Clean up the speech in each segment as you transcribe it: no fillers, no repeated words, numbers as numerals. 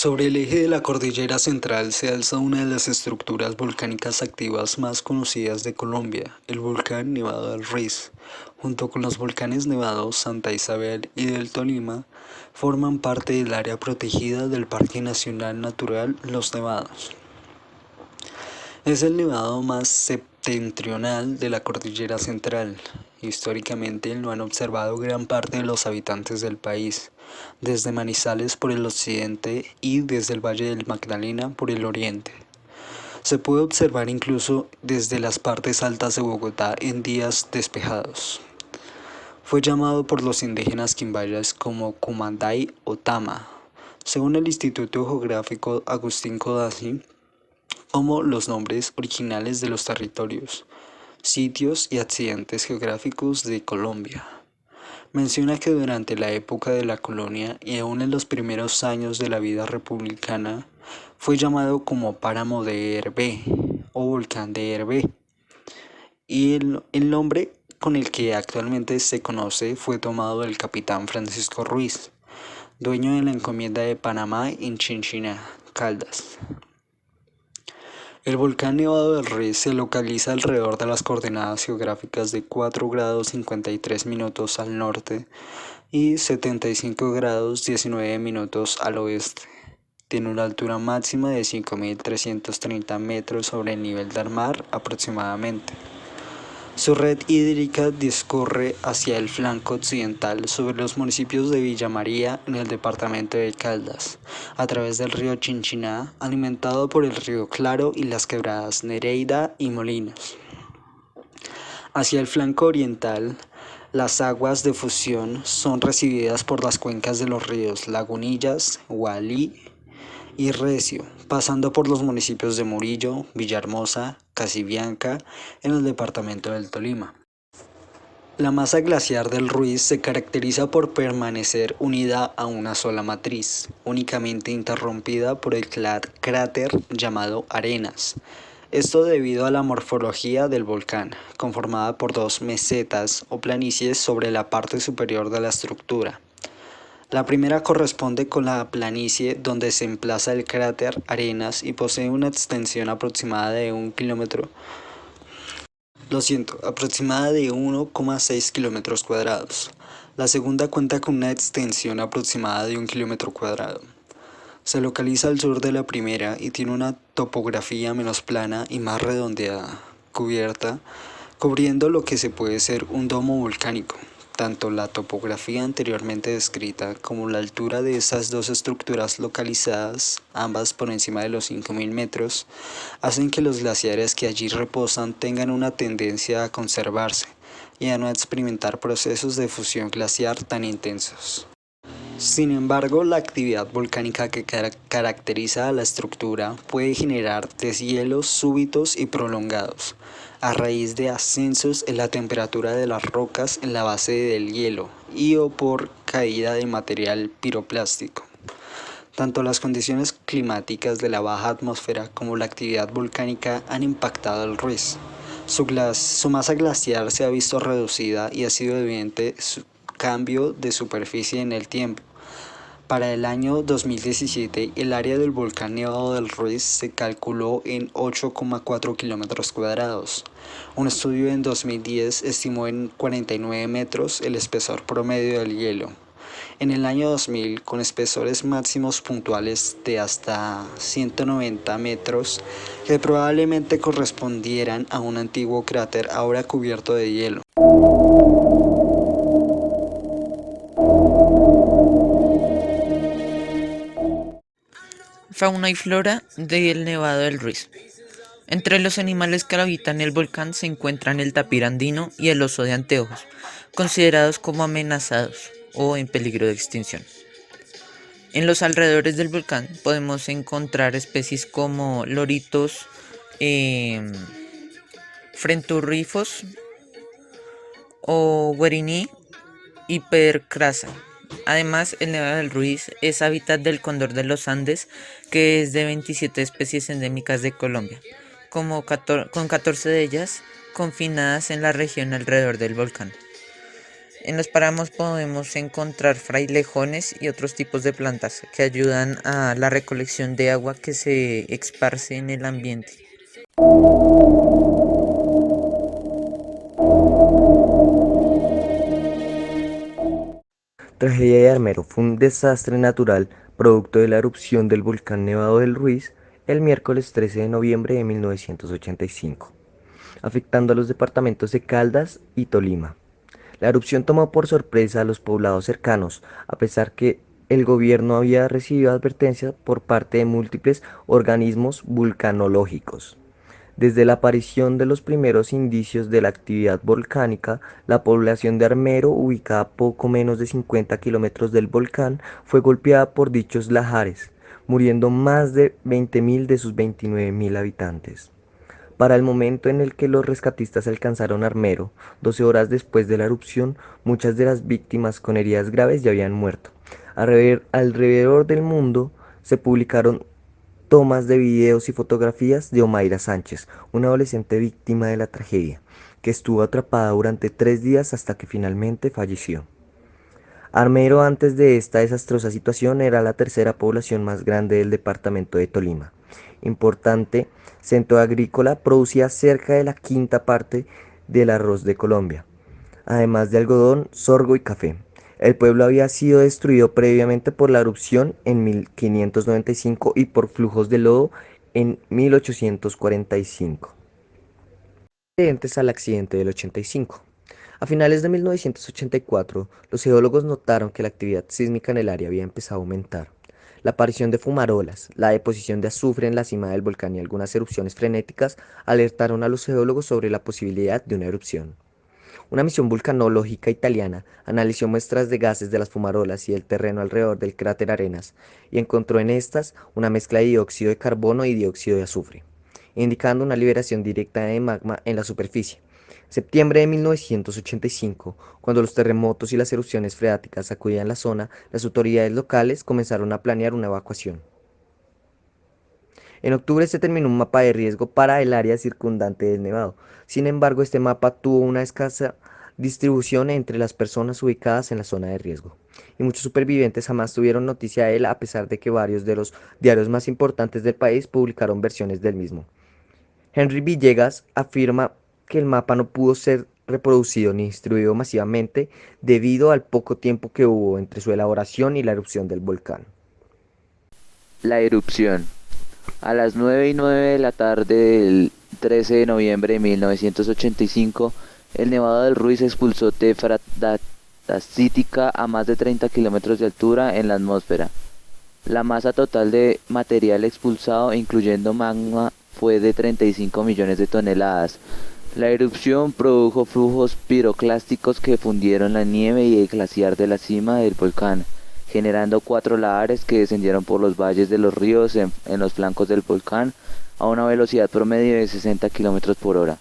Sobre el eje de la cordillera central se alza una de las estructuras volcánicas activas más conocidas de Colombia, el volcán Nevado del Ruiz. Junto con los volcanes Nevado, Santa Isabel y del Tolima, forman parte del área protegida del Parque Nacional Natural Los Nevados. Es el nevado más septentrional de la cordillera central. Históricamente lo han observado gran parte de los habitantes del país, desde Manizales por el occidente y desde el Valle del Magdalena por el oriente. Se puede observar incluso desde las partes altas de Bogotá en días despejados. Fue llamado por los indígenas quimbayas como Cumanday o Tama, según el Instituto Geográfico Agustín Codazzi, como los nombres originales de los territorios, sitios y accidentes geográficos de Colombia. Menciona que durante la época de la colonia y aún en los primeros años de la vida republicana fue llamado como Páramo de Hervé o Volcán de Hervé, y el nombre con el que actualmente se conoce fue tomado del capitán Francisco Ruiz, dueño de la encomienda de Panamá en Chinchiná, Caldas. El volcán Nevado del Ruiz se localiza alrededor de las coordenadas geográficas de 4 grados 53 minutos al norte y 75 grados 19 minutos al oeste. Tiene una altura máxima de 5.330 metros sobre el nivel del mar aproximadamente. Su red hídrica discurre hacia el flanco occidental sobre los municipios de Villa María en el departamento de Caldas, a través del río Chinchiná, alimentado por el río Claro y las quebradas Nereida y Molinos. Hacia el flanco oriental, las aguas de fusión son recibidas por las cuencas de los ríos Lagunillas, Gualí y Recio, pasando por los municipios de Murillo, Villahermosa, Casibianca, en el departamento del Tolima. La masa glaciar del Ruiz se caracteriza por permanecer unida a una sola matriz, únicamente interrumpida por el cráter llamado Arenas. Esto debido a la morfología del volcán, conformada por dos mesetas o planicies sobre la parte superior de la estructura. La primera corresponde con la planicie donde se emplaza el cráter Arenas y posee una extensión aproximada de 1,6 kilómetros cuadrados. La segunda cuenta con una extensión aproximada de 1 kilómetro cuadrado. Se localiza al sur de la primera y tiene una topografía menos plana y más redondeada, cubriendo lo que se puede ser un domo volcánico. Tanto la topografía anteriormente descrita como la altura de esas dos estructuras localizadas, ambas por encima de los 5.000 metros, hacen que los glaciares que allí reposan tengan una tendencia a conservarse y a no experimentar procesos de fusión glaciar tan intensos. Sin embargo, la actividad volcánica que caracteriza a la estructura puede generar deshielos súbitos y prolongados, a raíz de ascensos en la temperatura de las rocas en la base del hielo y o por caída de material piroplástico. Tanto las condiciones climáticas de la baja atmósfera como la actividad volcánica han impactado al Ruiz. Su masa glaciar se ha visto reducida y ha sido evidente su cambio de superficie en el tiempo. Para el año 2017, el área del volcán Nevado del Ruiz se calculó en 8,4 kilómetros cuadrados. Un estudio en 2010 estimó en 49 metros el espesor promedio del hielo. En el año 2000, con espesores máximos puntuales de hasta 190 metros, que probablemente correspondieran a un antiguo cráter ahora cubierto de hielo. Fauna y flora del Nevado del Ruiz. Entre los animales que habitan el volcán se encuentran el tapir andino y el oso de anteojos, considerados como amenazados o en peligro de extinción. En los alrededores del volcán podemos encontrar especies como loritos, em, frenturrifos o guerini hipercrasa. Además, el Nevado del Ruiz es hábitat del cóndor de los Andes, que es de 27 especies endémicas de Colombia, con 14 de ellas confinadas en la región alrededor del volcán. En los páramos podemos encontrar frailejones y otros tipos de plantas que ayudan a la recolección de agua que se esparce en el ambiente. Tragedia de Armero fue un desastre natural producto de la erupción del volcán Nevado del Ruiz el miércoles 13 de noviembre de 1985, afectando a los departamentos de Caldas y Tolima. La erupción tomó por sorpresa a los poblados cercanos, a pesar que el gobierno había recibido advertencias por parte de múltiples organismos vulcanológicos. Desde la aparición de los primeros indicios de la actividad volcánica, la población de Armero, ubicada a poco menos de 50 kilómetros del volcán, fue golpeada por dichos lahares, muriendo más de 20.000 de sus 29.000 habitantes. Para el momento en el que los rescatistas alcanzaron Armero, 12 horas después de la erupción, muchas de las víctimas con heridas graves ya habían muerto. Alrededor del mundo se publicaron tomas de videos y fotografías de Omaira Sánchez, una adolescente víctima de la tragedia, que estuvo atrapada durante 3 días hasta que finalmente falleció. Armero, antes de esta desastrosa situación, era la tercera población más grande del departamento de Tolima. Importante centro agrícola, producía cerca de la quinta parte del arroz de Colombia, además de algodón, sorgo y café. El pueblo había sido destruido previamente por la erupción en 1595 y por flujos de lodo en 1845. Antecedentes al accidente del 85. A finales de 1984, los geólogos notaron que la actividad sísmica en el área había empezado a aumentar. La aparición de fumarolas, la deposición de azufre en la cima del volcán y algunas erupciones frenéticas alertaron a los geólogos sobre la posibilidad de una erupción. Una misión vulcanológica italiana analizó muestras de gases de las fumarolas y del terreno alrededor del cráter Arenas y encontró en estas una mezcla de dióxido de carbono y dióxido de azufre, indicando una liberación directa de magma en la superficie. Septiembre de 1985, cuando los terremotos y las erupciones freáticas sacudían la zona, las autoridades locales comenzaron a planear una evacuación. En octubre se terminó un mapa de riesgo para el área circundante del Nevado. Sin embargo, este mapa tuvo una escasa distribución entre las personas ubicadas en la zona de riesgo, y muchos supervivientes jamás tuvieron noticia de él, a pesar de que varios de los diarios más importantes del país publicaron versiones del mismo. Henry Villegas afirma que el mapa no pudo ser reproducido ni distribuido masivamente debido al poco tiempo que hubo entre su elaboración y la erupción del volcán. La erupción. A las 9:09 de la tarde del 13 de noviembre de 1985, el Nevado del Ruiz expulsó tefradacítica a más de 30 kilómetros de altura en la atmósfera. La masa total de material expulsado, incluyendo magma, fue de 35 millones de toneladas. La erupción produjo flujos piroclásticos que fundieron la nieve y el glaciar de la cima del volcán, generando 4 lahares que descendieron por los valles de los ríos en los flancos del volcán a una velocidad promedio de 60 kilómetros por hora.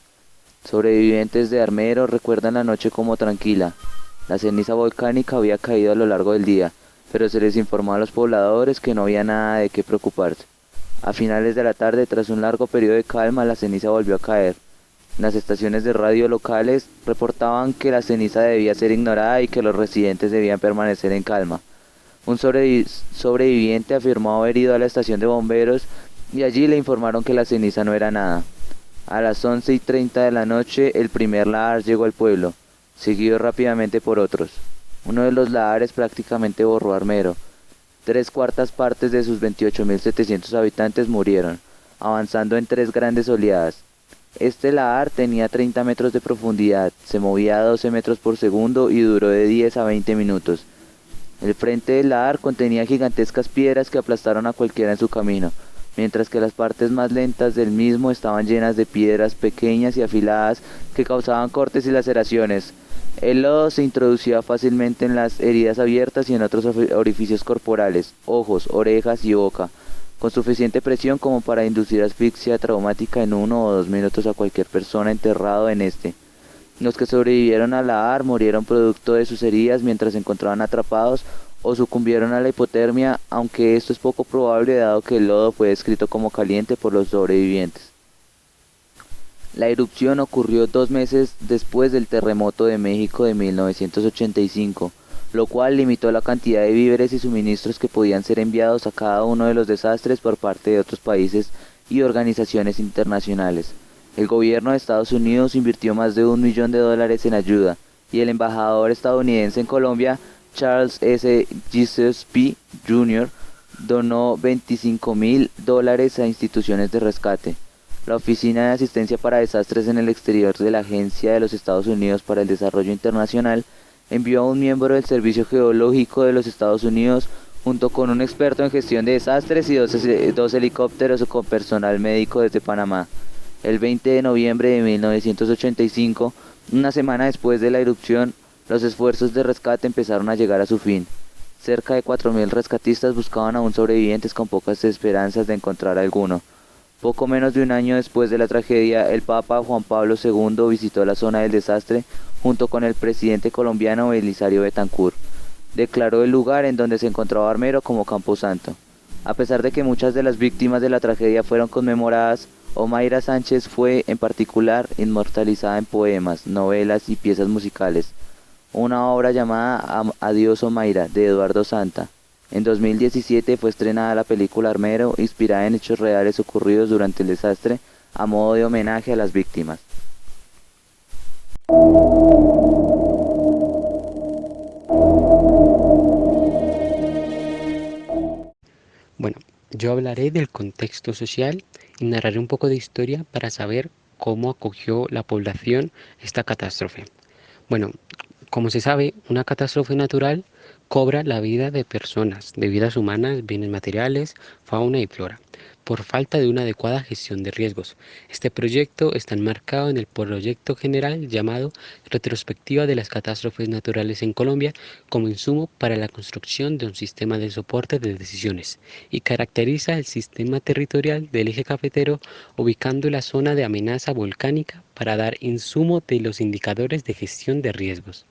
Sobrevivientes de Armero recuerdan la noche como tranquila. La ceniza volcánica había caído a lo largo del día, pero se les informó a los pobladores que no había nada de qué preocuparse. A finales de la tarde, tras un largo periodo de calma, la ceniza volvió a caer. Las estaciones de radio locales reportaban que la ceniza debía ser ignorada y que los residentes debían permanecer en calma. Un sobreviviente afirmó haber ido a la estación de bomberos y allí le informaron que la ceniza no era nada. A las 11:30 de la noche, el primer lahar llegó al pueblo, seguido rápidamente por otros. Uno de los lahares prácticamente borró Armero. 3/4 partes de sus 28.700 habitantes murieron, avanzando en 3 grandes oleadas. Este lahar tenía 30 metros de profundidad, se movía a 12 metros por segundo y duró de 10 a 20 minutos. El frente del lahar contenía gigantescas piedras que aplastaron a cualquiera en su camino, mientras que las partes más lentas del mismo estaban llenas de piedras pequeñas y afiladas que causaban cortes y laceraciones. El lodo se introducía fácilmente en las heridas abiertas y en otros orificios corporales, ojos, orejas y boca, con suficiente presión como para inducir asfixia traumática en 1 o 2 minutos a cualquier persona enterrado en este. Los que sobrevivieron al lahar murieron producto de sus heridas mientras se encontraban atrapados o sucumbieron a la hipotermia, aunque esto es poco probable dado que el lodo fue descrito como caliente por los sobrevivientes. La erupción ocurrió 2 meses después del terremoto de México de 1985, lo cual limitó la cantidad de víveres y suministros que podían ser enviados a cada uno de los desastres por parte de otros países y organizaciones internacionales. El gobierno de Estados Unidos invirtió más de $1 millón en ayuda, y el embajador estadounidense en Colombia, Charles S. Gillespie Jr., donó $25.000 a instituciones de rescate. La Oficina de Asistencia para Desastres en el Exterior de la Agencia de los Estados Unidos para el Desarrollo Internacional envió a un miembro del Servicio Geológico de los Estados Unidos junto con un experto en gestión de desastres y dos helicópteros con personal médico desde Panamá. El 20 de noviembre de 1985, una semana después de la erupción, los esfuerzos de rescate empezaron a llegar a su fin. Cerca de 4.000 rescatistas buscaban aún sobrevivientes con pocas esperanzas de encontrar alguno. Poco menos de un año después de la tragedia, el Papa Juan Pablo II visitó la zona del desastre junto con el presidente colombiano Belisario Betancur. Declaró el lugar en donde se encontraba Armero como Camposanto. A pesar de que muchas de las víctimas de la tragedia fueron conmemoradas, Omaira Sánchez fue, en particular, inmortalizada en poemas, novelas y piezas musicales. Una obra llamada Adiós Omaira, de Eduardo Santa. En 2017 fue estrenada la película Armero, inspirada en hechos reales ocurridos durante el desastre, a modo de homenaje a las víctimas. Bueno, yo hablaré del contexto social y narraré un poco de historia para saber cómo acogió la población esta catástrofe. Bueno, como se sabe, una catástrofe natural cobra la vida de personas, de vidas humanas, bienes materiales, fauna y flora, por falta de una adecuada gestión de riesgos. Este proyecto está enmarcado en el proyecto general llamado Retrospectiva de las Catástrofes Naturales en Colombia como insumo para la construcción de un sistema de soporte de decisiones y caracteriza el sistema territorial del eje cafetero ubicando la zona de amenaza volcánica para dar insumo de los indicadores de gestión de riesgos.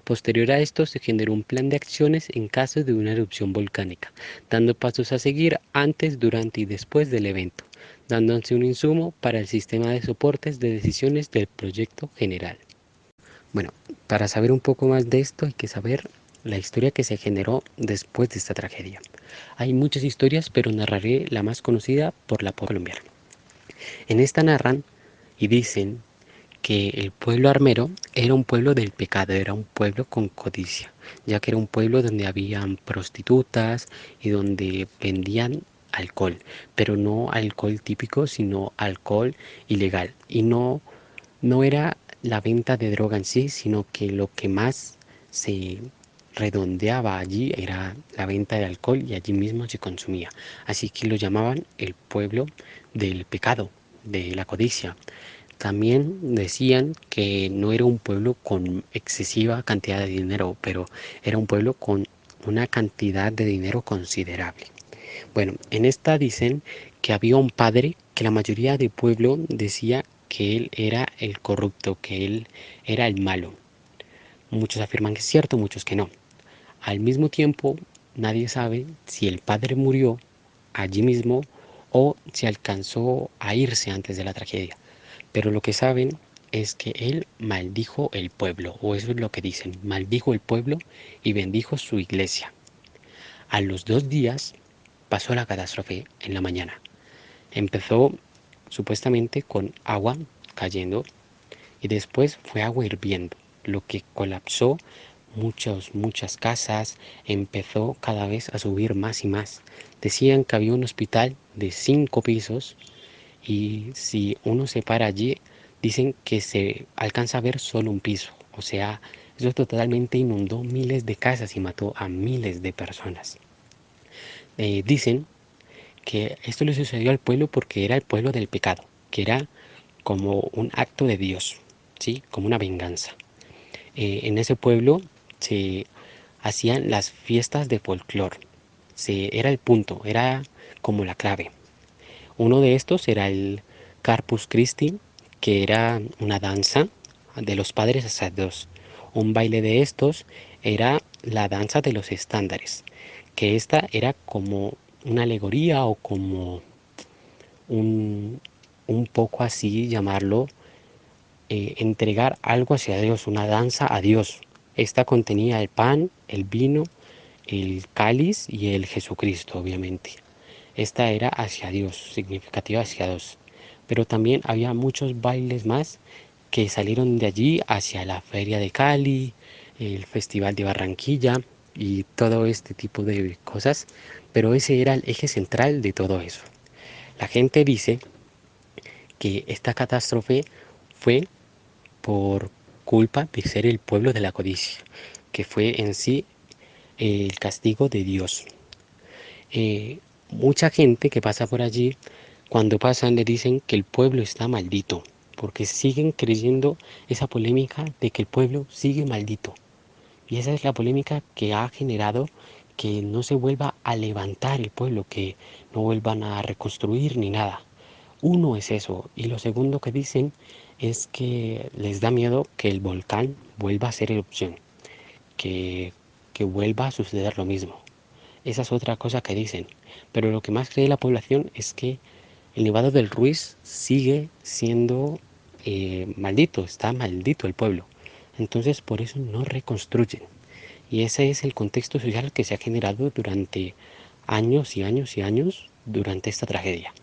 Posterior a esto se generó un plan de acciones en caso de una erupción volcánica, dando pasos a seguir antes, durante y después del evento, dándose un insumo para el sistema de soportes de decisiones del proyecto general. Bueno, para saber un poco más de esto hay que saber la historia que se generó después de esta tragedia. Hay muchas historias, pero narraré la más conocida por la colombiana. En esta narran y dicen que el pueblo armero era un pueblo del pecado, era un pueblo con codicia, ya que era un pueblo donde habían prostitutas y donde vendían alcohol, pero no alcohol típico, sino alcohol ilegal. Y no era la venta de droga en sí, sino que lo que más se redondeaba allí era la venta de alcohol y allí mismo se consumía. Así que lo llamaban el pueblo del pecado, de la codicia. También decían que no era un pueblo con excesiva cantidad de dinero, pero era un pueblo con una cantidad de dinero considerable. Bueno, en esta dicen que había un padre que la mayoría del pueblo decía que él era el corrupto, que él era el malo. Muchos afirman que es cierto, muchos que no. Al mismo tiempo, nadie sabe si el padre murió allí mismo o si alcanzó a irse antes de la tragedia. Pero lo que saben es que él maldijo el pueblo, o eso es lo que dicen, maldijo el pueblo y bendijo su iglesia. A los 2 días pasó la catástrofe en la mañana. Empezó supuestamente con agua cayendo y después fue agua hirviendo, lo que colapsó muchas casas, empezó cada vez a subir más y más. Decían que había un hospital de 5 pisos y si uno se para allí, dicen que se alcanza a ver solo un piso. O sea, eso totalmente inundó miles de casas y mató a miles de personas. Dicen que esto le sucedió al pueblo porque era el pueblo del pecado, que era como un acto de Dios, ¿sí? Como una venganza. En ese pueblo se hacían las fiestas de folclore. Era el punto, era como la clave. Uno de estos era el Corpus Christi, que era una danza de los padres sacerdotes. Un baile de estos era la danza de los estándares, que esta era como una alegoría o como un poco así llamarlo, entregar algo hacia Dios, una danza a Dios. Esta contenía el pan, el vino, el cáliz y el Jesucristo, obviamente. Esta era hacia Dios, significativa hacia Dios. Pero también había muchos bailes más que salieron de allí hacia la Feria de Cali, el Festival de Barranquilla y todo este tipo de cosas. Pero ese era el eje central de todo eso. La gente dice que esta catástrofe fue por culpa de ser el pueblo de la codicia, que fue en sí el castigo de Dios. Mucha gente que pasa por allí, cuando pasan le dicen que el pueblo está maldito, porque siguen creyendo esa polémica de que el pueblo sigue maldito. Y esa es la polémica que ha generado que no se vuelva a levantar el pueblo, que no vuelvan a reconstruir ni nada. Uno es eso, y lo segundo que dicen es que les da miedo que el volcán vuelva a hacer erupción, que, que vuelva a suceder lo mismo. Esa es otra cosa que dicen. Pero lo que más cree la población es que el Nevado del Ruiz sigue siendo maldito, está maldito el pueblo. Entonces por eso no reconstruyen. Y ese es el contexto social que se ha generado durante años y años y años durante esta tragedia.